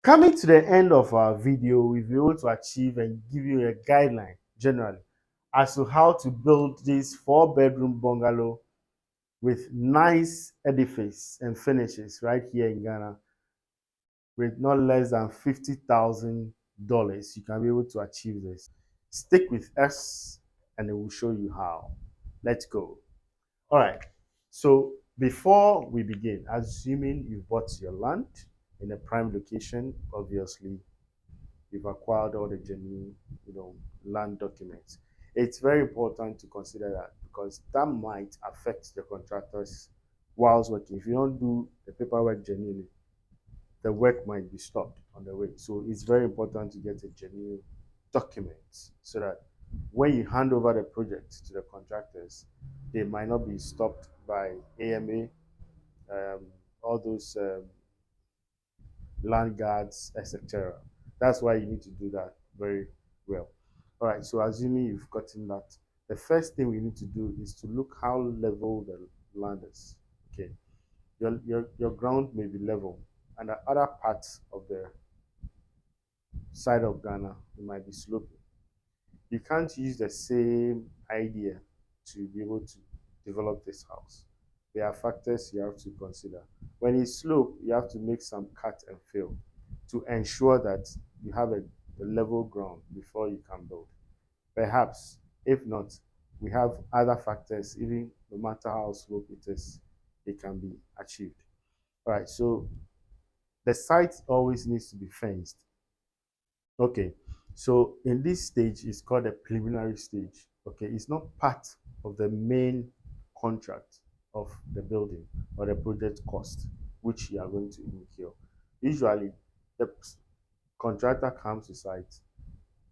Coming to the end of our video, we'll be able to achieve and give you a guideline generally as to how to build this 4-bedroom bungalow with nice edifice and finishes right here in Ghana with not less than $50,000. You can be able to achieve this. Stick with us and it will show you how. Let's go. All right. So before we begin, assuming you've bought your land in a prime location, obviously you've acquired all the genuine, land documents. It's very important to consider that because that might affect the contractors whilst working. If you don't do the paperwork genuinely, the work might be stopped on the way. So it's very important to get a genuine document so that when you hand over the project to the contractors, they might not be stopped by AMA, all those land guards, etc. That's why you need to do that very well. All right, so assuming you've gotten that, the first thing we need to do is to look how level the land is. Okay, your ground may be level, and the other parts of the side of Ghana, it might be sloping. You can't use the same idea to be able to develop this house. There are factors you have to consider. When it's slope, you have to make some cut and fill to ensure that you have a level ground before you can build. Perhaps, if not, we have other factors, even no matter how slope it is, it can be achieved. All right, so the site always needs to be fenced. Okay, so in this stage, it's called a preliminary stage. Okay, it's not part of the main contract of the building or the project cost, which you are going to incur. Usually, the contractor comes to site,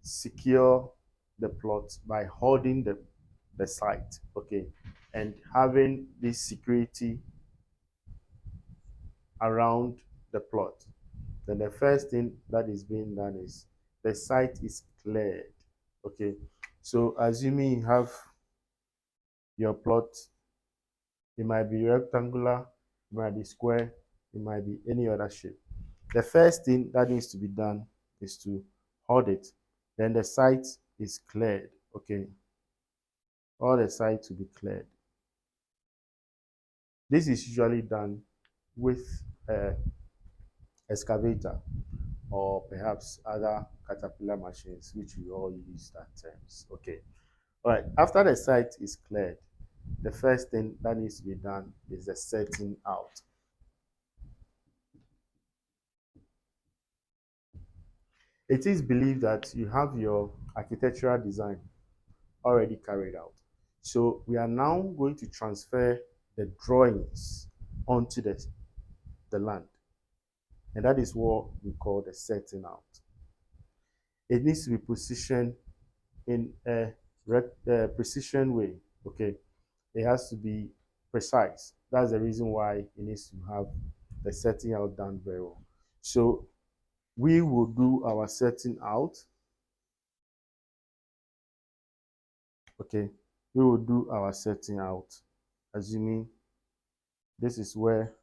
secure the plot by holding the site, okay, and having this security around the plot. Then the first thing that is being done is the site is cleared. Okay, so assuming you have your plot, it might be rectangular, it might be square, it might be any other shape. The first thing that needs to be done is to hold it. Then the site is cleared. Okay, all the sites will be cleared. This is usually done with a excavator or perhaps other caterpillar machines, which we all use that terms. Okay. All right. After the site is cleared, the first thing that needs to be done is the setting out. It is believed that you have your architectural design already carried out. So we are now going to transfer the drawings onto the land. And that is what we call the setting out. It needs to be positioned in a precision way. Okay, it has to be precise. That's the reason why it needs to have the setting out done very well. So we will do our setting out. Okay, we will do our setting out, assuming this is where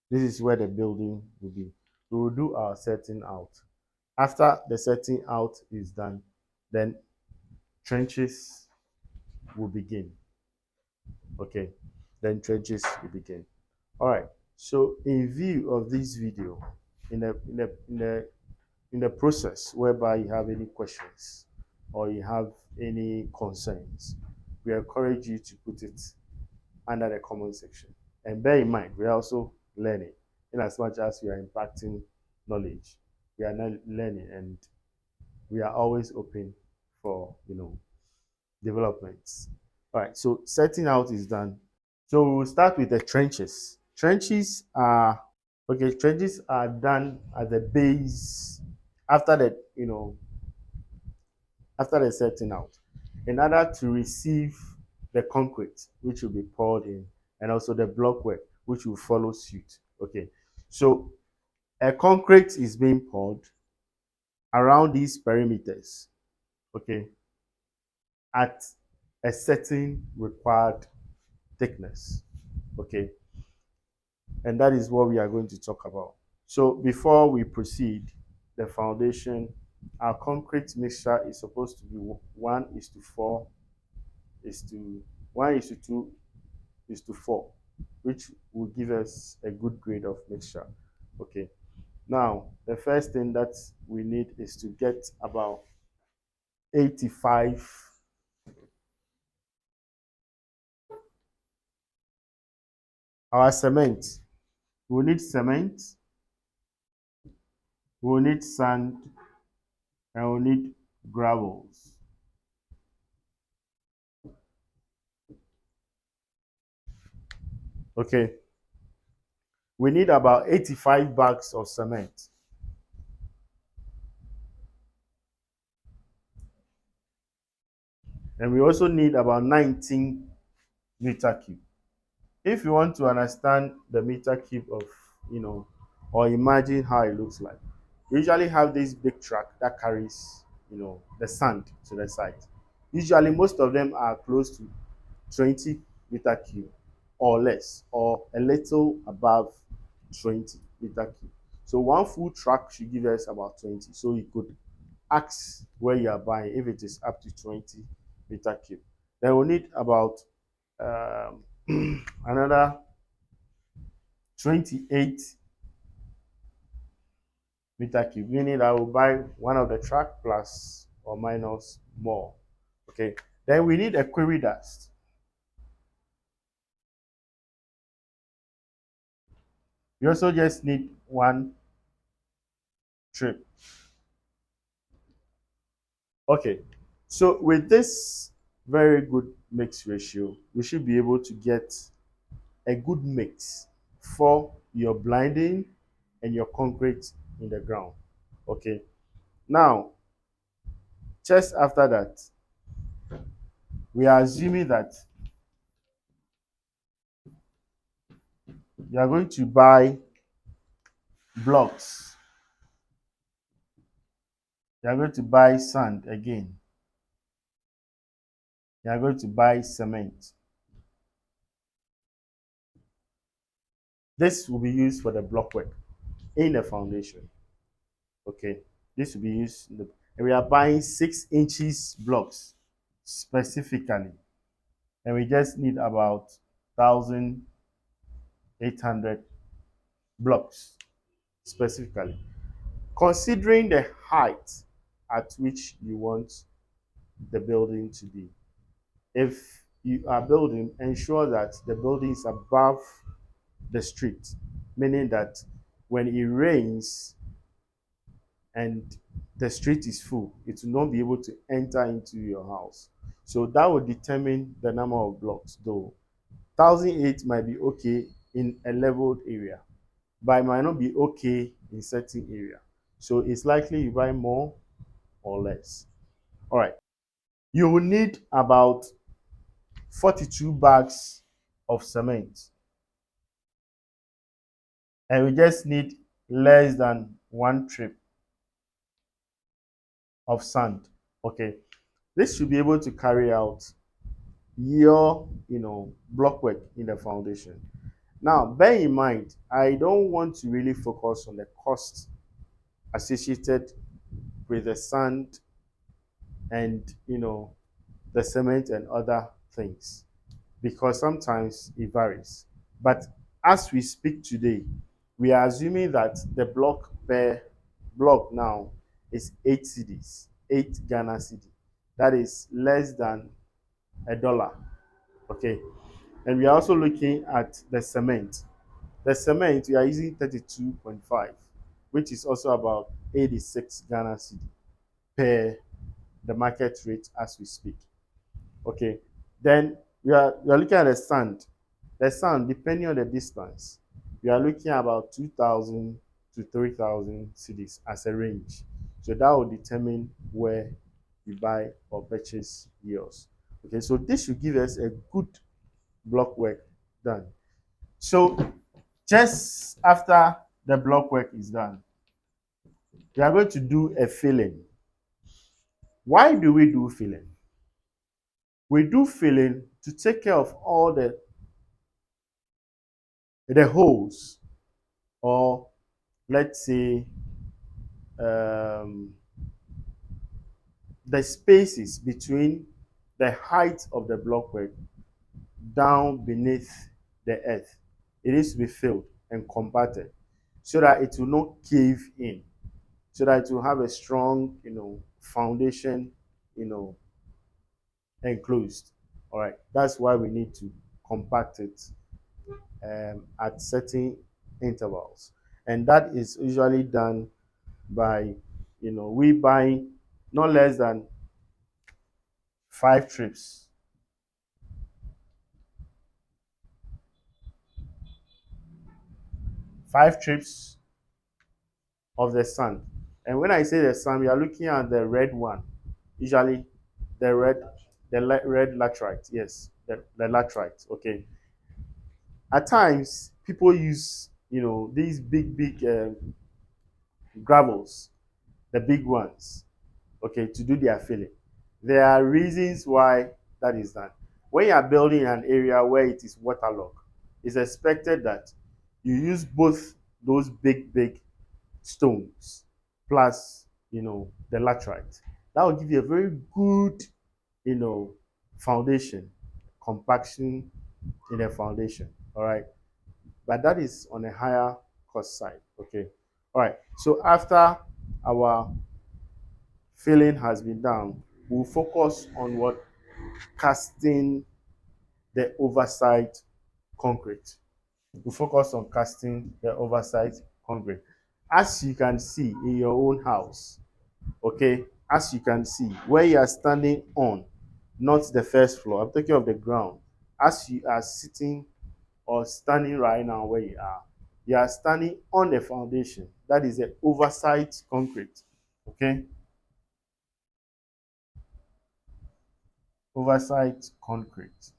the building will be. We will do our setting out. After the setting out is done, then trenches will begin. Okay, then trenches will begin. All right. So in view of this video, in the process whereby you have any questions or you have any concerns, we encourage you to put it under the comment section. And bear in mind, we are also learning. In as much as we are impacting knowledge, we are not learning, and we are always open for developments. All right. So setting out is done. So we'll start with the trenches. Trenches are done at the base after the setting out, in order to receive the concrete which will be poured in, and also the block work which will follow suit. Okay, so a concrete is being poured around these perimeters. Okay, at a certain required thickness. Okay, And that is what we are going to talk about. So before we proceed, the foundation, our concrete mixture is supposed to be 1:4 is to 1:2 is to 4, which will give us a good grade of mixture. Okay. Now, the first thing that we need is to get about 85. Our cement. We need cement, we need sand, and we need gravels. Okay. We need about 85 bags of cement. And we also need about 19 meter cube. If you want to understand the meter cube of, or imagine how it looks like, we usually have this big truck that carries, the sand to the site. Usually, most of them are close to 20 meter cube or less, or a little above 20 meter cube. So one full truck should give us about 20. So you could ask where you are buying if it is up to 20 meter cube. Then we need about another 28 meter cube, meaning I will buy one of the truck plus or minus more. Okay. Then we need a quarry dust. We also just need one trip. Okay. So with this very good mix ratio, we should be able to get a good mix for your blinding and your concrete in the ground. Okay. Now, just after that, we are assuming that you are going to buy blocks. You are going to buy sand again. You are going to buy cement. This will be used for the block work in the foundation. Okay. This will be used in the, and we are buying 6 inches blocks specifically. And we just need about 1,800 blocks specifically. Considering the height at which you want the building to be. If you are building, ensure that the building is above the street, meaning that when it rains and the street is full, it will not be able to enter into your house. So that will determine the number of blocks, though 1,008 might be okay in a leveled area, but it might not be okay in certain area. So it's likely you buy more or less. All right. You will need about 42 bags of cement. And we just need less than one trip of sand. Okay. This should be able to carry out your, block work in the foundation. Now, bear in mind, I don't want to really focus on the cost associated with the sand and, the cement and other things, because sometimes it varies. But as we speak today, we are assuming that the block per block now is 8 cedis, 8 Ghana cedi. That is less than $1. Okay. And we are also looking at the cement. The cement, we are using 32.5, which is also about 86 Ghana cedi per the market rate as we speak. Okay. Then we are looking at the sand. The sand, depending on the distance, we are looking at about 2,000 to 3,000 cedis as a range. So that will determine where you buy or purchase yours. Okay, so this should give us a good block work done. So just after the block work is done, we are going to do a filling. Why do we do filling? We do filling to take care of all the the holes, or let's say um, the spaces between the height of the blockwork down beneath the earth. It needs to be filled and compacted so that it will not cave in, so that it will have a strong, foundation, you know, enclosed. All right, that's why we need to compact it at certain intervals, and that is usually done by, we buy not less than 5 trips, 5 trips of the sand. And when I say the sand, we are looking at the red one, usually the red, red laterite. Yes, the laterite. Okay. At times, people use, these big gravels, the big ones, okay, to do their filling. There are reasons why that is done. When you are building an area where it is waterlogged, it's expected that you use both those big stones plus, the laterite. That will give you a very good, you know foundation, compaction in a foundation. All right, but that is on a higher cost side. Okay. All right, so after our filling has been done, we'll focus on what? Casting the oversight concrete. We focus on casting the oversight concrete. As you can see in your own house, okay, as you can see where you are standing on, not the first floor, I'm talking of the ground. As you are sitting or standing right now where you are standing on the foundation. That is the oversight concrete. Okay, oversight concrete.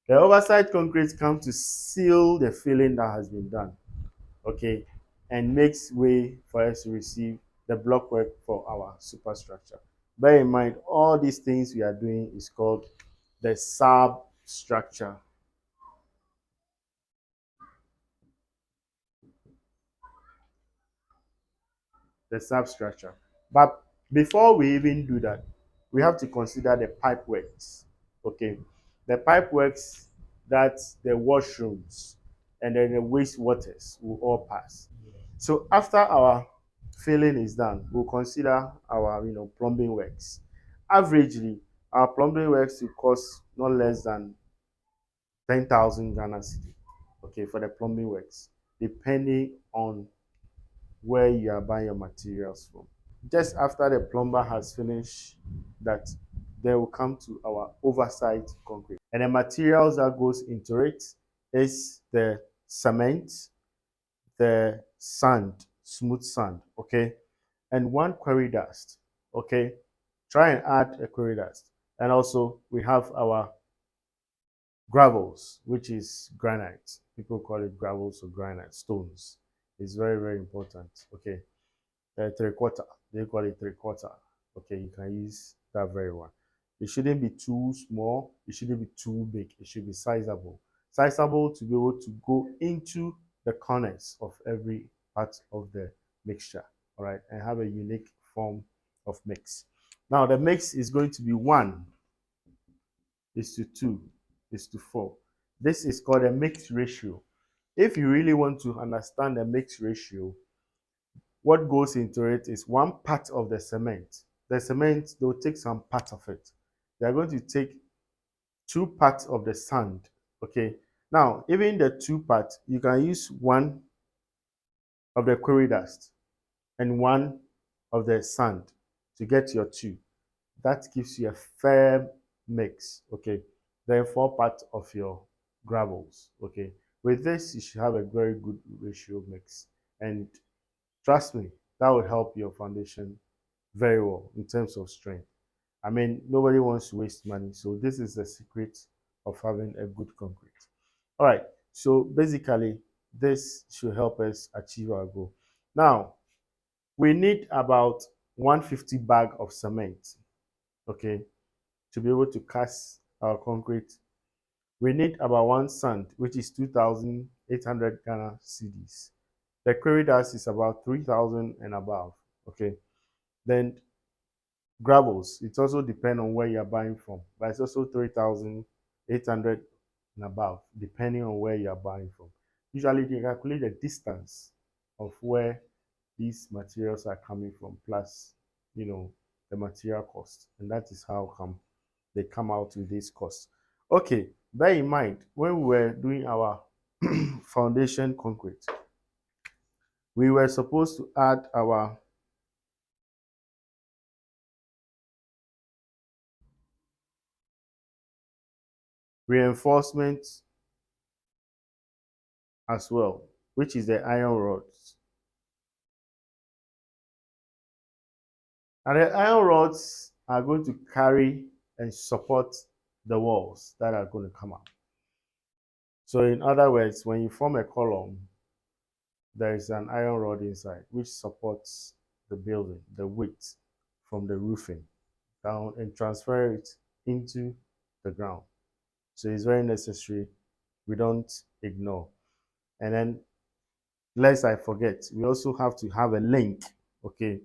The oversight concrete comes to seal the filling that has been done, okay, and makes way for us to receive the blockwork for our superstructure. Bear in mind, all these things we are doing is called the substructure. The substructure. But before we even do that, we have to consider the pipe works. Okay, the pipe works that the washrooms and then the wastewaters will all pass. So after our filling is done, we'll consider our plumbing works. Averagely, our plumbing works will cost not less than 10,000 Ghana cedi. Okay, for the plumbing works, depending on where you are buying your materials from. Just after the plumber has finished that, they will come to our oversight concrete. And the materials that goes into it is the cement, the sand, smooth sand, okay, and one quarry dust, okay. Try and add a quarry dust. And also we have our gravels, which is granite. People call it gravels or granite stones. It's very important, okay. 3/4. They call it 3/4. Okay, you can use that very one. It shouldn't be too small. It shouldn't be too big. It should be sizable. Sizable to be able to go into the corners of every part of the mixture. All right, and have a unique form of mix. Now the mix is going to be 1:2 is to 4. This is called a mix ratio. If you really want to understand the mix ratio, what goes into it is one part of the cement. The cement, they'll take some part of it. They are going to take 2 parts of the sand. Okay. Now, even the 2 parts, you can use one of the quarry dust and one of the sand to get your two. That gives you a firm mix. Okay. Then 4 parts of your gravels. Okay. With this, you should have a very good ratio mix. And trust me, that will help your foundation very well in terms of strength. I mean, nobody wants to waste money, so this is the secret of having a good concrete. All right, so basically, this should help us achieve our goal. Now, we need about 150 bag of cement, okay, to be able to cast our concrete We need about one sand, which is 2,800 Ghana cedis. The quarry dust is about 3,000 and above. Okay. Then gravels, it also depends on where you're buying from, but it's also 3,800 and above, depending on where you're buying from. Usually, they calculate the distance of where these materials are coming from, plus, the material cost, and that is how come they come out with this cost. Okay, bear in mind when we were doing our foundation concrete, we were supposed to add our reinforcement as well, which is the iron rods. And the iron rods are going to carry and support the walls that are going to come out. So in other words, when you form a column, there is an iron rod inside which supports the building, the weight from the roofing down and transfer it into the ground. So it's very necessary. We don't ignore. And then, lest I forget, we also have to have a link. Okay.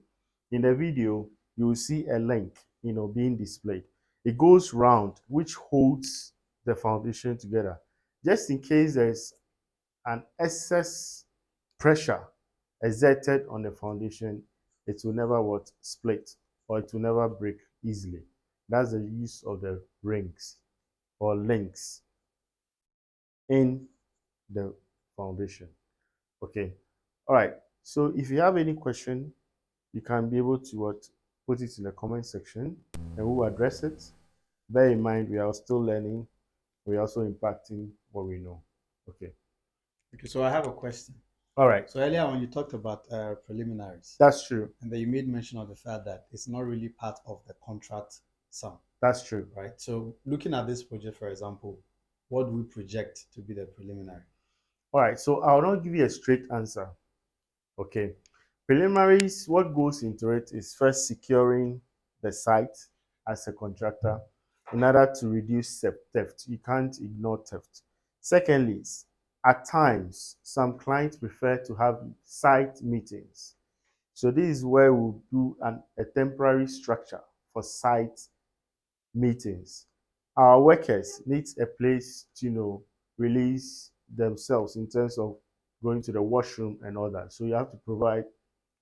In the video, you will see a link, being displayed. It goes round, which holds the foundation together. Just in case there's an excess pressure exerted on the foundation, it will never split, or it will never break easily. That's the use of the rings or links in the foundation. Okay. All right. So if you have any question, you can be able to put it in the comment section, and we will address it. Bear in mind, we are still learning. We're also impacting what we know. Okay. Okay, so I have a question. All right. So earlier when you talked about preliminaries, That's true. and then you made mention of the fact that it's not really part of the contract sum, That's true. right? So looking at this project, for example, what do we project to be the preliminary? All right. So I'll not give you a straight answer. Okay. Preliminaries, what goes into it is first securing the site as a contractor in order to reduce theft. You can't ignore theft. Secondly, at times, some clients prefer to have site meetings. So this is where we'll do a temporary structure for site meetings. Our workers need a place to, release themselves in terms of going to the washroom and all that. So you have to provide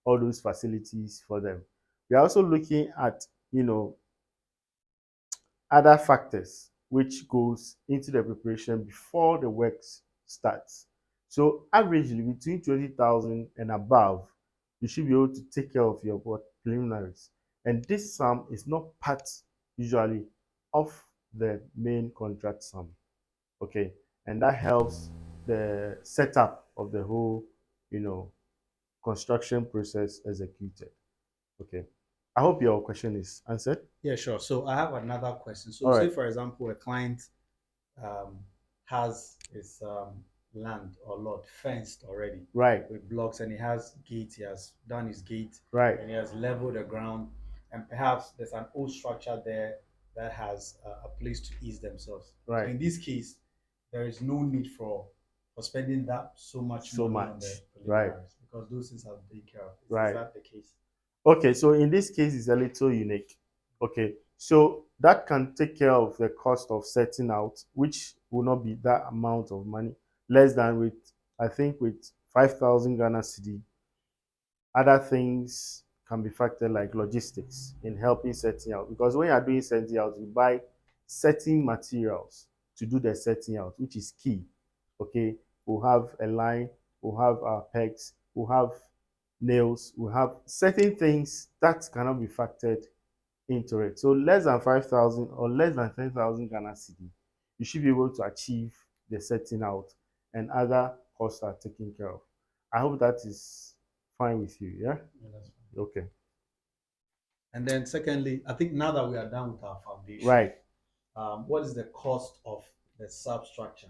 all those facilities for them. We are also looking at, other factors which goes into the preparation before the works starts. So averagely between 20,000 and above, you should be able to take care of your preliminaries. And this sum is not part usually of the main contract sum. Okay. And that helps the setup of the whole, you know, construction process executed. Okay. I hope your question is answered. Yeah, sure. So I have another question. So All say right. for example, a client um, has his land or lot fenced already Right. with blocks, and he has gate. He has done his gate, Right. and he has leveled the ground, and perhaps there's an old structure there that has a place to ease themselves. So Right. in this case, there is no need for spending that so much So money on the much. Right. preliminaries because those things are taken care of. Is Right. that the case? Okay. So in this case, it's a little unique. Okay. So that can take care of the cost of setting out, which will not be that amount of money, less than with, I think, with 5,000 Ghana cedi. Other things can be factored like logistics in helping setting out. Because when you are doing setting out, you buy setting materials to do the setting out, which is key. Okay. We'll have a line, we'll have our pegs, we'll have nails, we'll have certain things that cannot be factored into it. So less than 5,000 or less than 10,000 Ghana cedi, you should be able to achieve the setting out, and other costs are taken care of. I hope that is fine with you. Yeah. Yeah, that's fine. Okay. And then secondly, I think now that we are done with our foundation, Right. what is the cost of the substructure?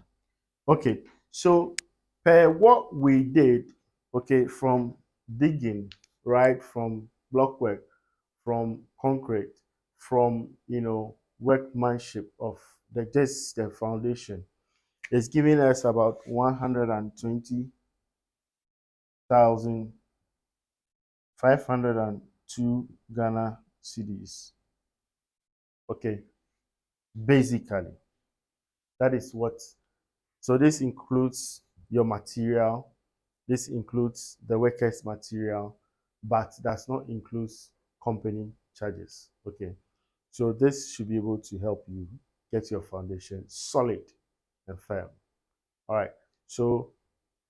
Okay. So per what we did, okay, from digging, right, from blockwork, from concrete, from workmanship of the foundation. It's giving us about 120,502 Ghana cedis. Okay, basically, that is what. So this includes your material, this includes the workers' material, but does not include company charges. Okay, so this should be able to help you get your foundation solid and firm. All right, so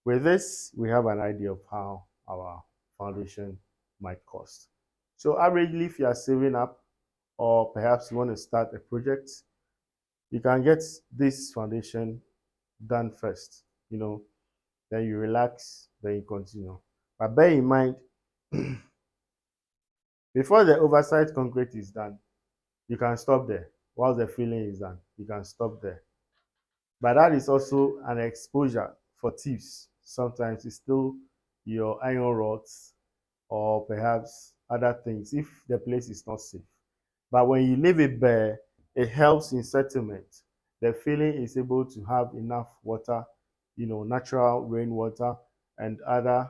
with this, we have an idea of how our foundation might cost. So averagely, if you are saving up or perhaps you want to start a project, you can get this foundation done first, then you relax, then you continue. But bear in mind, before the oversight concrete is done, you can stop there. While the filling is done, you can stop there. But that is also an exposure for thieves. Sometimes it's still your iron rods or perhaps other things if the place is not safe. But when you leave it bare, it helps in settlement. The filling is able to have enough water, natural rainwater and other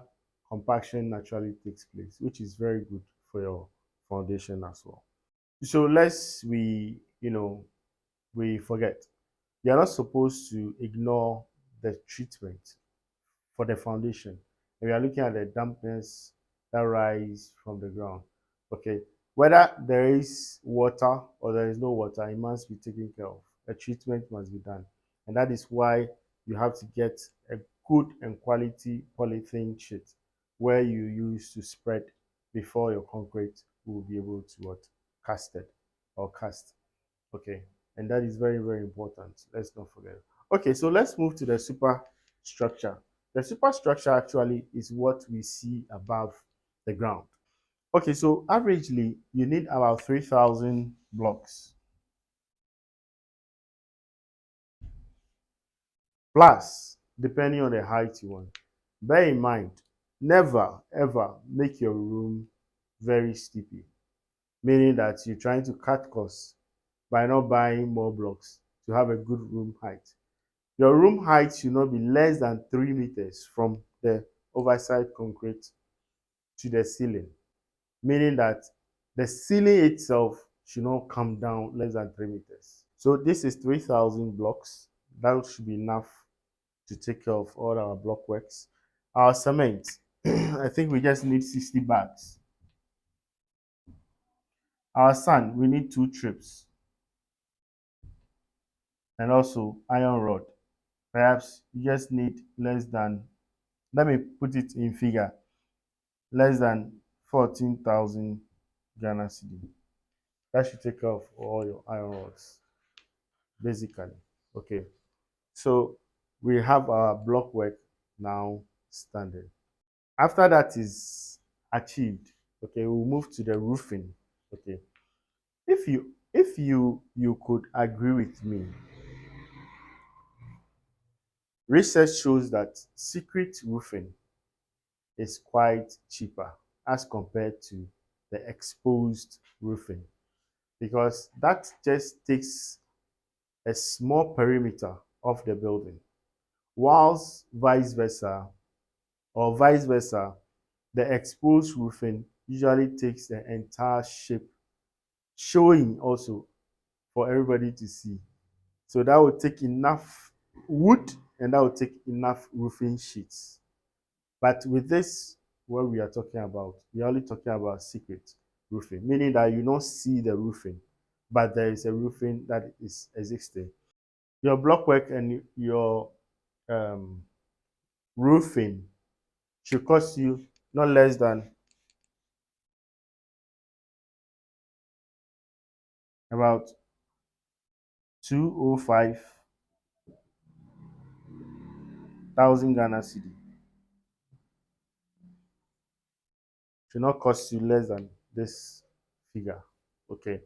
compaction naturally takes place, which is very good for your foundation as well. So lest we forget, you are not supposed to ignore the treatment for the foundation. And we are looking at the dampness that rise from the ground. Okay, whether there is water or there is no water, it must be taken care of. A treatment must be done, and that is why you have to get a good and quality polythene sheet where you use to spread before your concrete will be able to what cast it or cast. Okay, and that is very, very important. Let's not forget. Okay, so let's move to the superstructure. The superstructure actually is what we see above the ground. Okay, so averagely you need about 3,000 blocks plus, depending on the height you want. Bear in mind, never ever make your room very steepy, meaning that you're trying to cut costs by not buying more blocks to have a good room height. Your room height should not be less than 3 meters from the oversight concrete to the ceiling, meaning that the ceiling itself should not come down less than 3 meters. So this is 3,000 blocks. That should be enough to take care of all our block works. Our cement, I think we just need 60 bags. Our sand, we need 2 trips, and also iron rod. Perhaps you just need less than, let me put it in figure, less than 14,000 Ghana cedi. That should take care of all your iron rods, basically. Okay, so we have our block work now standing. After that is achieved, okay, we'll move to the roofing. Okay, if you could agree with me, research shows that secret roofing is quite cheaper as compared to the exposed roofing because that just takes a small perimeter of the building, whilst vice versa, the exposed roofing usually takes the entire shape, showing also for everybody to see. So that would take enough wood and that would take enough roofing sheets. But with this, what we are talking about, we are only talking about secret roofing, meaning that you don't see the roofing, but there is a roofing that is existing. Your block work and your um, roofing should cost you not less than about 205,000 Ghana cedi. Should not cost you less than this figure. Okay,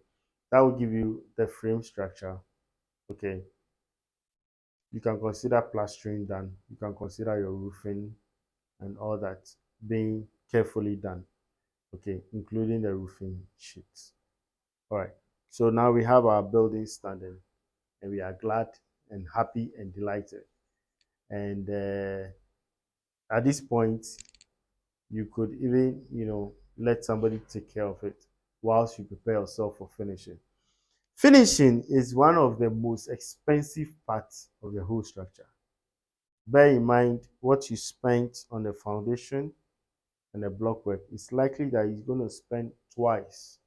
that will give you the frame structure. Okay, you can consider plastering done. You can consider your roofing and all that being carefully done. Okay, including the roofing sheets. All right. So now we have our building standing, and we are glad and happy and delighted. And at this point, you could even, let somebody take care of it whilst you prepare yourself for finishing. Finishing is one of the most expensive parts of the whole structure. Bear in mind what you spent on the foundation and the blockwork. It's likely that you're going to spend twice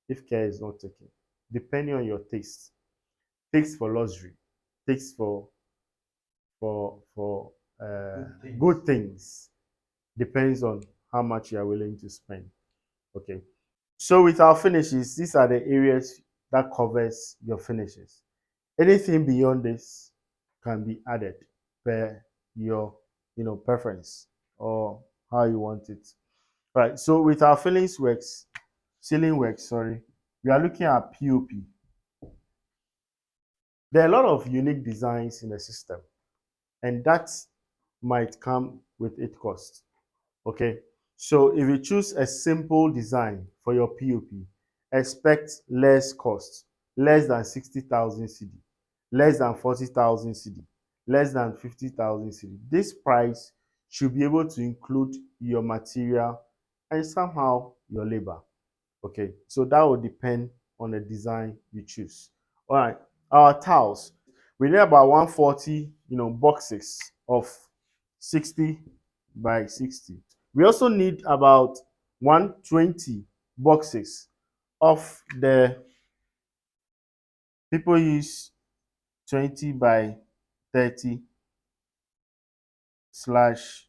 if care is not taken, depending on your taste. Taste for luxury, taste for good things depends on how much you are willing to spend. Okay. So with our finishes, these are the areas that covers your finishes. Anything beyond this can be added per your preference or how you want it. Right. So with our ceiling works, sorry, we are looking at POP. There are a lot of unique designs in the system, and that might come with its cost. Okay. So if you choose a simple design for your POP, expect less cost, less than 60,000 CD, less than 40,000 CD, less than 50,000 CD. This price should be able to include your material and somehow your labor. Okay, so that will depend on the design you choose. All right, our tiles. We need about 140, boxes of 60 by 60. We also need about 120 boxes of the people use 20 by 30 slash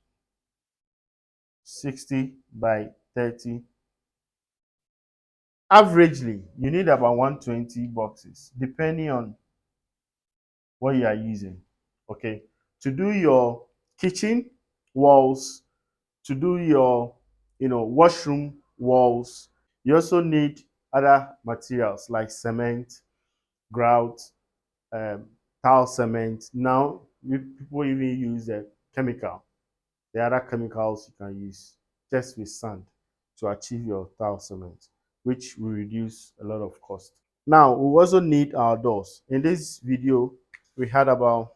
60 by 30. Averagely, you need about 120 boxes, depending on what you are using. Okay, to do your kitchen walls, to do your washroom walls, you also need other materials like cement, grout, um, tile cement. Now people even use a chemical. The other chemicals you can use just with sand to achieve your tile cement, which will reduce a lot of cost. Now we also need our doors. In this video, we had about,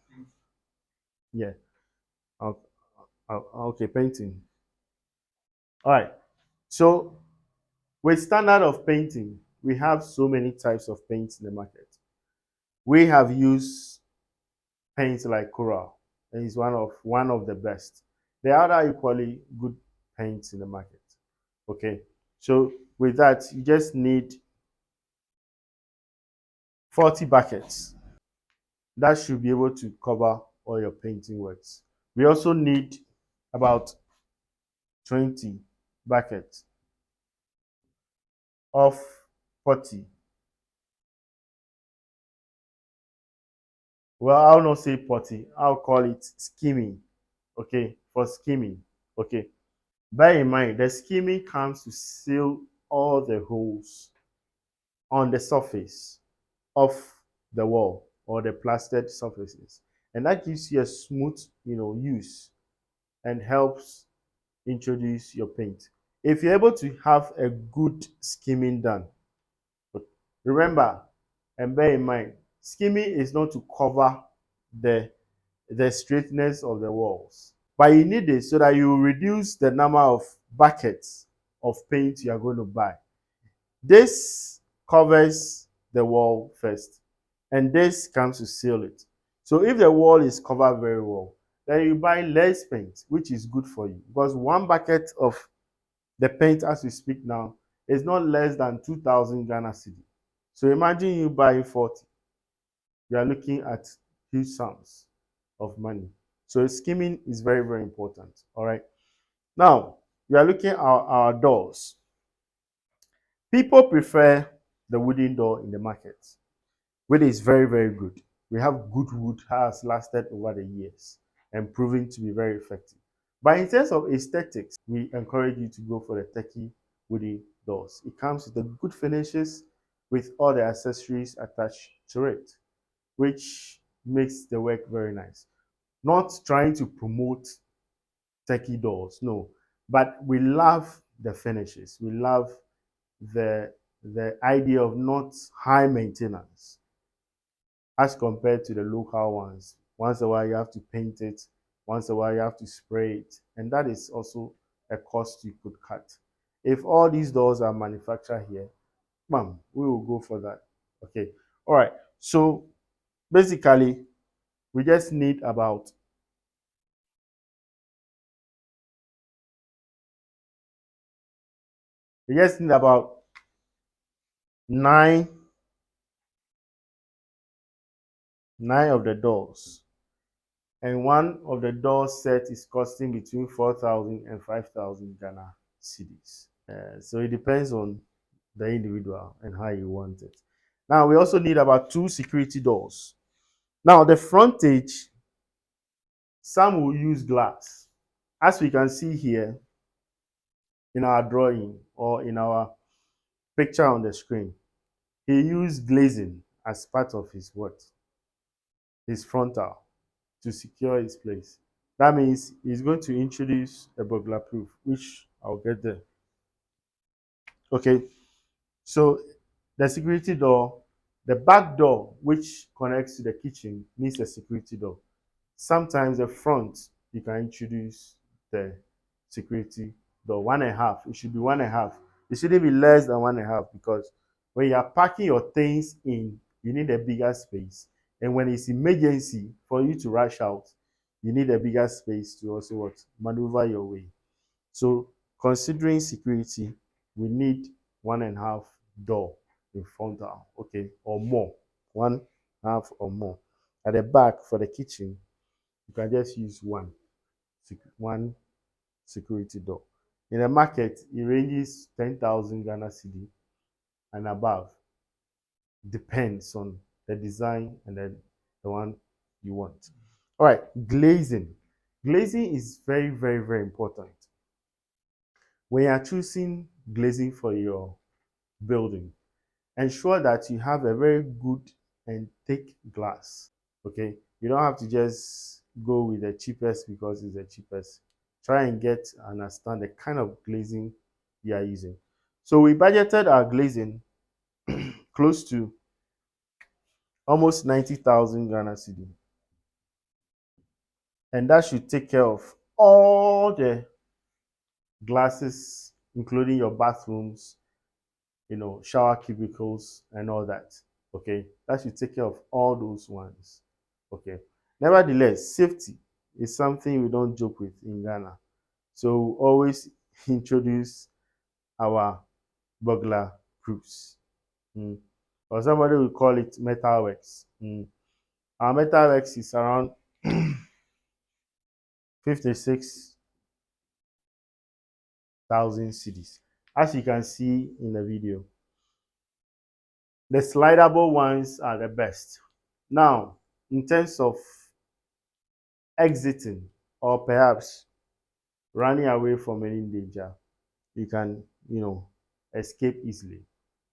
yeah, okay, painting. All right. So with standard of painting, we have so many types of paints in the market. We have used paints like Coral, and it's one of the best. There are other equally good paints in the market. Okay. So with that, you just need 40 buckets. That should be able to cover all your painting works. We also need about 20 buckets of putty. Well, I'll not say putty. I'll call it skimming. Okay, for skimming. Okay. Bear in mind, the skimming comes to seal all the holes on the surface of the wall or the plastered surfaces, and that gives you a smooth, use and helps introduce your paint. If you're able to have a good skimming done, remember and bear in mind, skimming is not to cover the straightness of the walls, but you need it so that you reduce the number of buckets of paint you are going to buy. This covers the wall first, and this comes to seal it. So if the wall is covered very well, then you buy less paint, which is good for you, because one bucket of the paint as we speak now is not less than 2,000 Ghana cedi. So imagine you buy 40. You are looking at huge sums of money. So skimming is very, very important. All right. Now, we are looking at our doors. People prefer the wooden door in the market, which is very, very good. We have good wood has lasted over the years and proven to be very effective. But in terms of aesthetics, we encourage you to go for the Turkey wooden doors. It comes with the good finishes with all the accessories attached to it, which makes the work very nice. Not trying to promote Turkey doors, no, but we love the finishes. We love the idea of not high maintenance as compared to the local ones. Once a while, you have to paint it, Once a while, you have to spray it, and that is also a cost you could cut. If all these doors are manufactured here, ma'am, we will go for that. Okay. All right. So basically, we just need about we just need about nine nine of the doors, and one of the door set is costing between 4,000 and 5,000 Ghana cedis. So it depends on the individual and how you want it. Now we also need about two security doors. Now the frontage, some will use glass. As we can see here in our drawing or in our picture on the screen, he used glazing as part of his what? His frontal to secure his place. That means he's going to introduce a burglar proof, which I'll get there. Okay, so the security door, the back door, which connects to the kitchen, needs a security door. Sometimes the front, you can introduce the security door, 1.5. It should be 1.5. It shouldn't be less than 1.5, because when you are packing your things in, you need a bigger space. And when it's emergency for you to rush out, you need a bigger space to also what? Maneuver your way. So considering security, we need 1.5 door in front of, okay, or more. 1.5 or more. At the back for the kitchen, you can just use one security door. In the market, it ranges 10,000 Ghana cedi and above. Depends on the design and then the one you want. All right, glazing. Glazing is very, very, very important. When you are choosing glazing for your building, ensure that you have a very good and thick glass. Okay, you don't have to just go with the cheapest because it's the cheapest. Try and get and understand the kind of glazing you are using. So we budgeted our glazing close to almost 90,000 Ghana cedi, and that should take care of all the glasses, including your bathrooms, shower cubicles and all that. Okay, that should take care of all those ones. Okay, nevertheless, safety is something we don't joke with in Ghana. So we always introduce our burglar proofs. Or somebody will call it metalworks. Our metalworks is around 56,000 cedis, as you can see in the video. The slidable ones are the best. Now, in terms of exiting or perhaps running away from any danger, you can, escape easily.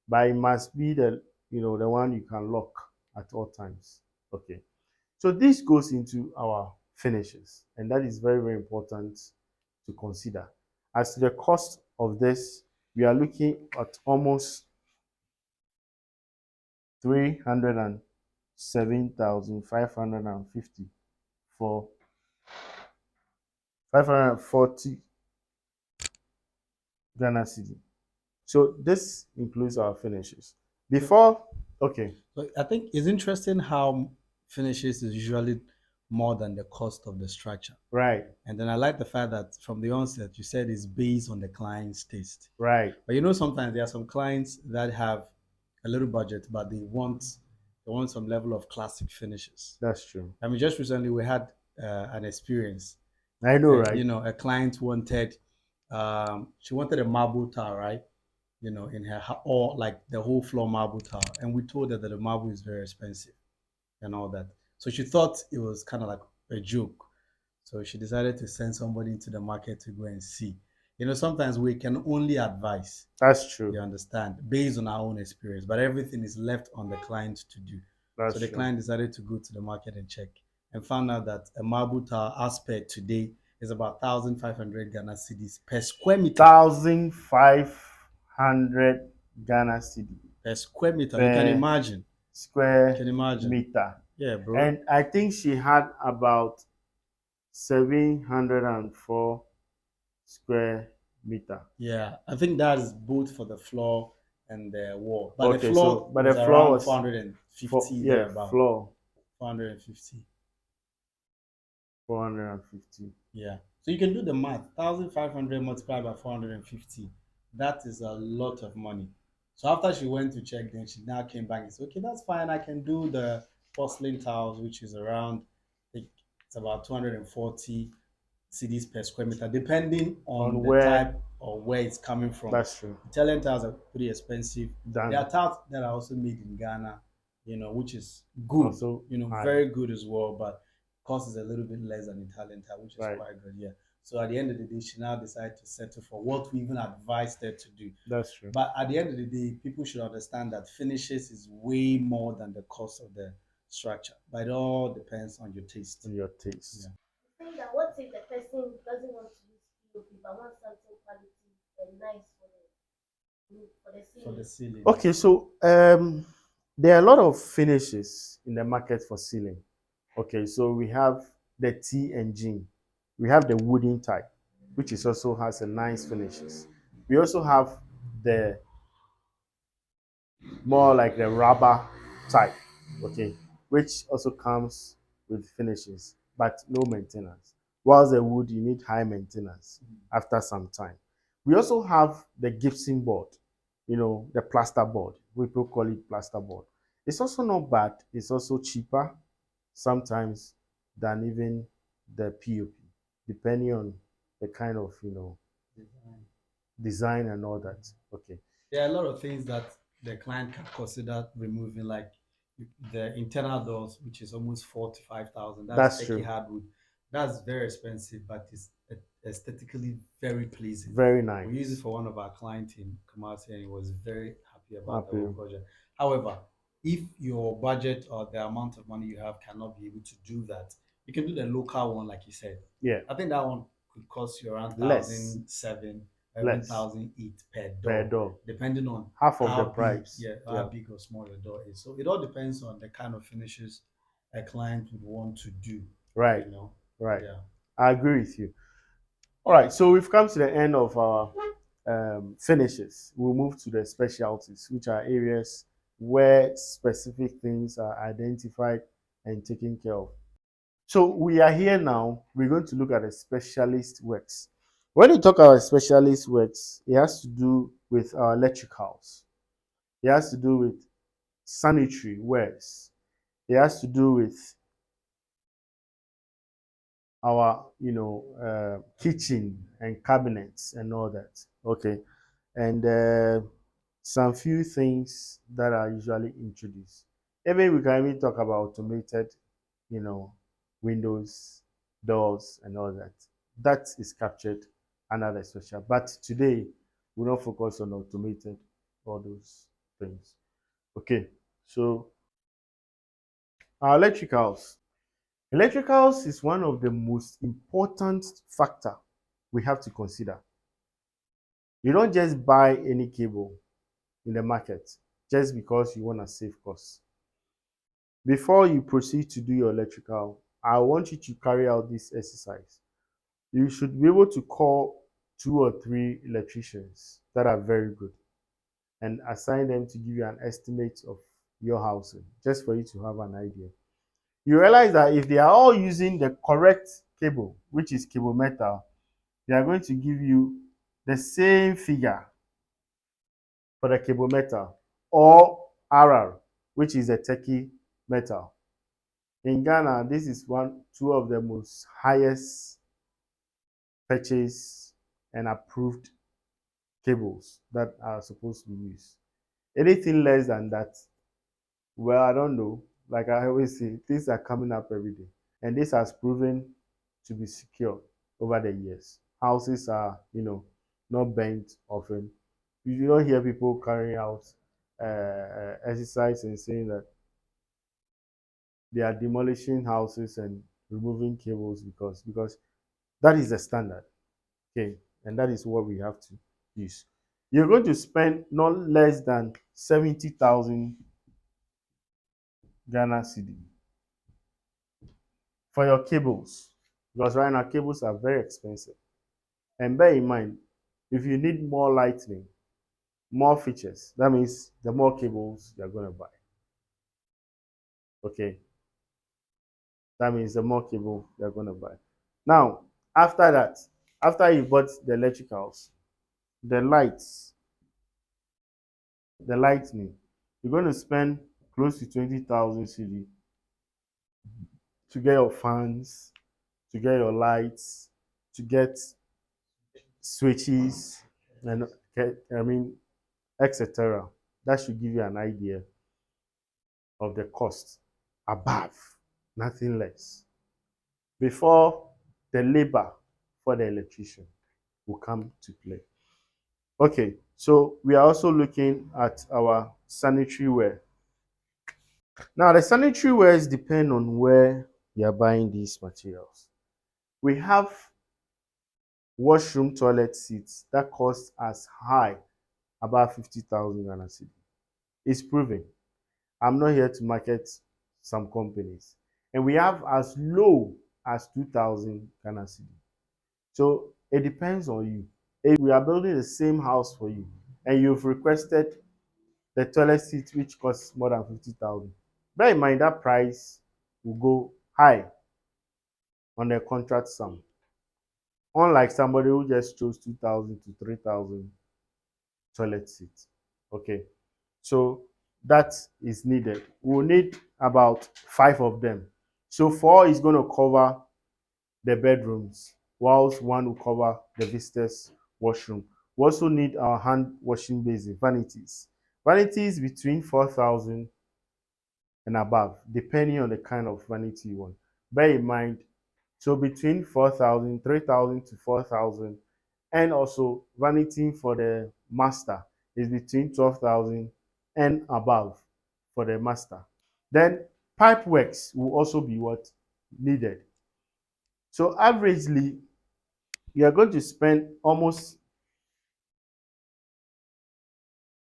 But it must be the one you can lock at all times. Okay. So this goes into our finishes, and that is very, very important to consider. As to the cost of this, we are looking at almost 307,550 for 540 Ghana cedi. So this includes our finishes. Before, okay, So I think it's interesting how finishes is usually more than the cost of the structure. right, And then I like the fact that from the onset you said it's based on the client's taste. right. But sometimes there are some clients that have a little budget, but they want some level of classic finishes. That's true. I mean, just recently we had an experience. I know, right? A client wanted, she wanted a marble tile, right? In her or like the whole floor marble tile, and we told her that the marble is very expensive and all that. So she thought it was kind of like a joke. So she decided to send somebody into the market to go and see. Sometimes we can only advise, That's true. you understand, based on our own experience, but everything is left on the client to do. So That's the true. client decided to go to the market and check and found out that a marble tile aspect today is about 1,500 Ghana cedis per square meter. 1,500 Ghana cedi Per square meter. You can per imagine. You square can imagine. meter. Yeah, bro. And I think she had about 704 square meter. Yeah, I think that is both for the floor and the wall. But the Okay, so floor but the is floor around was 450 yeah, thereabout. floor 450. 450. Yeah. So you can do the math. 1,500 multiplied by 450. That is a lot of money. So after she went to check, then she now came back and said, okay, that's fine. I can do the porcelain tiles, which is around, I think it's about 240 CDs per square meter, depending on On the where type or where it's coming from. that's true. Italian tiles are pretty expensive. There Done. are tiles that are also made in Ghana, which is good, Also high. very good as well, but cost is a little bit less than Italian tile, which is Right. quite good. Yeah. So at the end of the day, she now decided to settle for what we even advised her to do. That's true. But at the end of the day, people should understand that finishes is way more than the cost of the structure. But it all depends on your taste. On your Yeah. taste. Saying that what if the person doesn't want to use POP but wants something quality and nice for the roof, for the For the ceiling? ceiling. Okay, so there are a lot of finishes in the market for ceiling. Okay, so we have the T and G. We have the wooden type, which is also has a nice finishes. We also have the more like the rubber type, okay, which also comes with finishes, but no maintenance. Whilst the wood, you need high maintenance after some time. We also have the gypsum board, the plaster board. People call it plaster board. It's also not bad. It's also cheaper sometimes than even the POP, depending on the kind of, Design. design and all that. Okay, There are a lot of things that the client can consider removing, like the internal doors, which is almost 45,000. That's that's Turkey true. hardwood. That's very expensive, but it's aesthetically very pleasing. Very We used it nice. for one of our clients in Kumasi, and he was very happy about the whole Happy. project. However, if your budget or the amount of money you have cannot be able to do that, you can do the local one, like you said. Yeah, I think that one could cost you around less, 1,007 or even less 1,008 per per door, door, depending on half of the how big, price. yeah, how Yeah, big or small your door is. So it all depends on the kind of finishes a client would want to do, right, you know. right. Yeah. I agree with you. All right, so we've come to the end of our finishes. We'll move to the specialties, which are areas where specific things are identified and taken care of. So we are here now. We're going to look at the specialist works. When you talk about specialist works, it has to do with our electricals. It has to do with sanitary wares. It has to do with our, kitchen and cabinets and all that. Okay, and some few things that are usually introduced. Even we can even talk about automated, you know, windows, doors, and all that. That is captured under the special. But today, we don't focus on automated all those things. Okay, so our electricals. Electricals is one of the most important factor we have to consider. You don't just buy any cable in the market just because you want to save costs. Before you proceed to do your electrical, I want you to carry out this exercise. You should be able to call 2 or 3 electricians that are very good and assign them to give you an estimate of your housing, just for you to have an idea. You realize that if they are all using the correct cable, which is cable metal, they are going to give you the same figure for the cable metal or RR, which is a Turkey metal. In Ghana, this is two of the most highest purchased and approved cables that are supposed to be used. Anything less than that, well, I don't know. Like I always say, things are coming up every day. And this has proven to be secure over the years. Houses are, not bent often. You don't hear people carrying out exercise and saying that they are demolishing houses and removing cables because that is the standard. Okay, and that is what we have to use. You're going to spend not less than 70,000 Ghana cedi for your cables. because right now cables are very expensive. And bear in mind, if you need more lightning, more features, that means the more cables you're going to buy. Okay, that means the more cable you're going to buy. Now, after that, after you bought the electricals, the lights, the lightning, you're going to spend close to 20,000 CD to get your fans, to get your lights, to get switches, and I mean, etc. That should give you an idea of the cost above, nothing less. Before the labor for the electrician will come to play. Okay, so we are also looking at our sanitary ware. Now, the sanitary wares depend on where you are buying these materials. We have washroom toilet seats that cost as high about 50,000 Ghana cedi. It's proven. I'm not here to market some companies. And we have as low as 2,000 Ghana cedi. So it depends on you. If we are building the same house for you and you've requested the toilet seat which costs more than 50,000, bear in mind that price will go high on the contract sum. Unlike somebody who just chose 2,000 to 3,000 toilet seats. Okay, so that is needed. We'll need about 5 of them. So 4 is going to cover the bedrooms, whilst 1 will cover the visitors washroom. We also need our hand washing basin, vanities. Vanities between 4,000 and above, depending on the kind of vanity you want. Bear in mind, so between 4,000, 3,000 to 4,000, and also vanity for the master is between 12,000 and above for the master. Then pipe works will also be what needed. So averagely, you are going to spend almost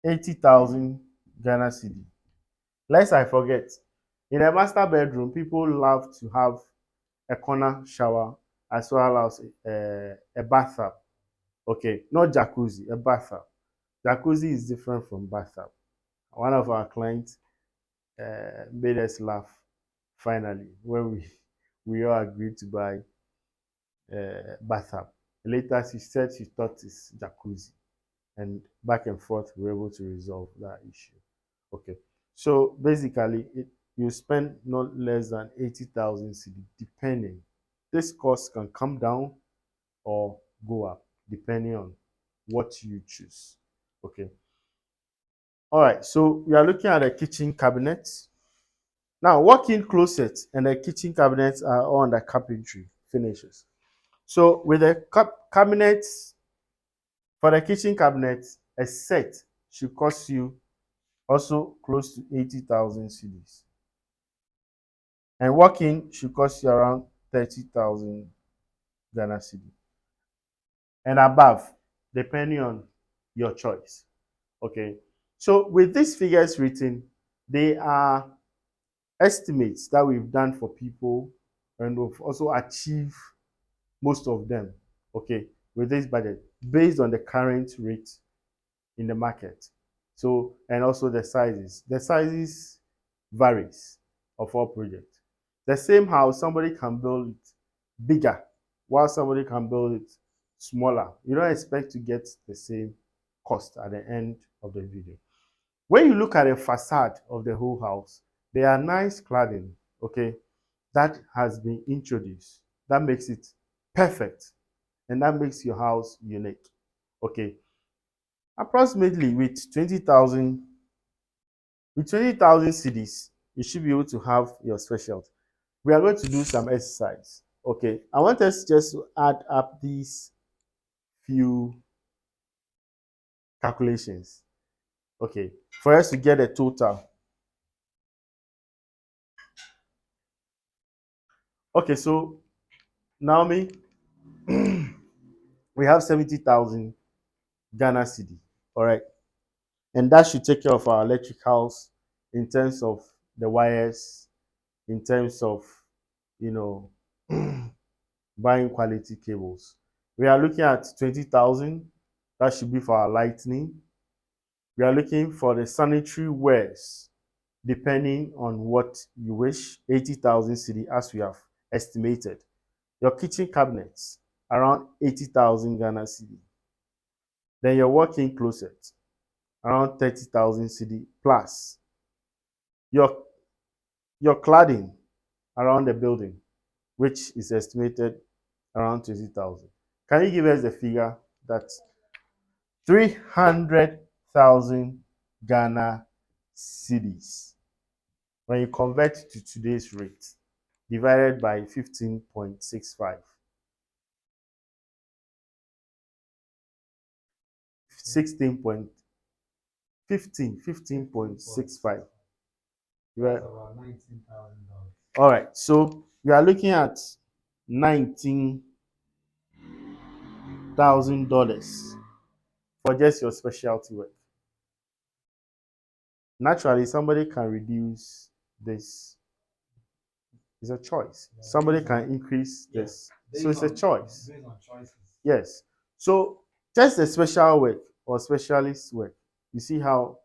80,000 Ghana cedi. Lest I forget, in a master bedroom, people love to have a corner shower as well as a bathtub. Okay, not jacuzzi, a bathtub. Jacuzzi is different from bathtub. One of our clients made us laugh finally when we all agreed to buy bathtub. Later, she said she thought it's jacuzzi, and back and forth we were able to resolve that issue. Okay, so basically, you spend not less than 80,000 cedi, depending. This cost can come down or go up depending on what you choose. Okay. All right. So we are looking at a kitchen cabinet. Now, walk-in closet and the kitchen cabinets are all under carpentry finishes. So with the cabinets, for the kitchen cabinet, a set should cost you also close to 80,000 cedis. And walk-in should cost you around 30,000 Ghana cedi and above, depending on your choice. Okay. So with these figures written, they are estimates that we've done for people and we've also achieved most of them, okay, with this budget based on the current rate in the market. So, and also the sizes. The sizes varies of all projects. The same house, somebody can build it bigger, while somebody can build it smaller. You don't expect to get the same cost at the end of the video. When you look at the facade of the whole house, there are nice cladding, okay, that has been introduced. That makes it perfect, and that makes your house unique. Okay, approximately with 20,000 cedis, you should be able to have your specialty. We are going to do some exercise. Okay, I want us just to add up these few calculations. Okay, for us to get a total. Okay, so Naomi, we have 70,000 Ghana cedi. All right. And that should take care of our electricals in terms of the wires, in terms of, you know, buying quality cables. We are looking at 20,000. That should be for our lightning. We are looking for the sanitary wares, depending on what you wish, 80,000 cedi as we have estimated. Your kitchen cabinets, around 80,000 Ghana cedi. Then your walk-in closet, around 30,000 cedi plus. Your, your cladding around the building, which is estimated around 20,000. Can you give us the figure? That's 300,000 Ghana cedis. When you convert to today's rate, divided by 15.65. 15.65. That's about $19,000. All right, so we are looking at $19,000 for just your specialty work. Naturally, somebody can reduce this. It's a choice. Yeah, Somebody can increase this. So it's a choice. Based on choices. Yes. So just the special work or specialist work, you see how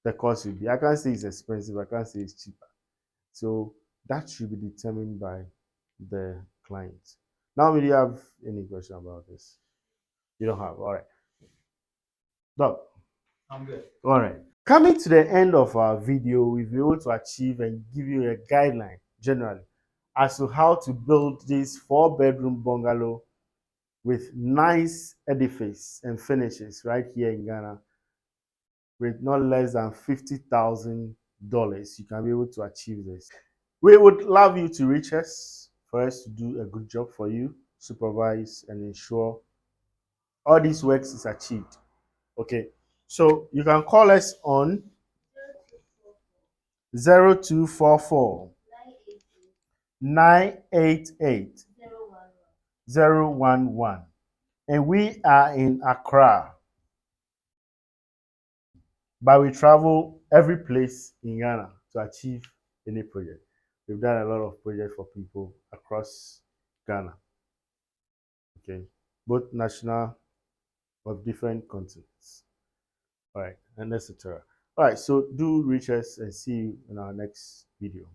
the cost will be. I can't say it's expensive. I can't say it's cheaper. So that should be determined by the client. Now, do you have any question about this? You don't have. All right. Doc. I'm good. All right. Coming to the end of our video, we've been able to achieve and give you a guideline generally as to how to build this 4-bedroom bungalow with nice edifice and finishes right here in Ghana with not less than $50,000. You can be able to achieve this. We would love you to reach us for us to do a good job for you, supervise and ensure all these works is achieved. Okay, so you can call us on 0244 988 011, and we are in Accra, but we travel every place in Ghana to achieve any project. We've done a lot of projects for people across Ghana, okay, both national of different continents. All right, and etc. All right, so do reach us and see you in our next video.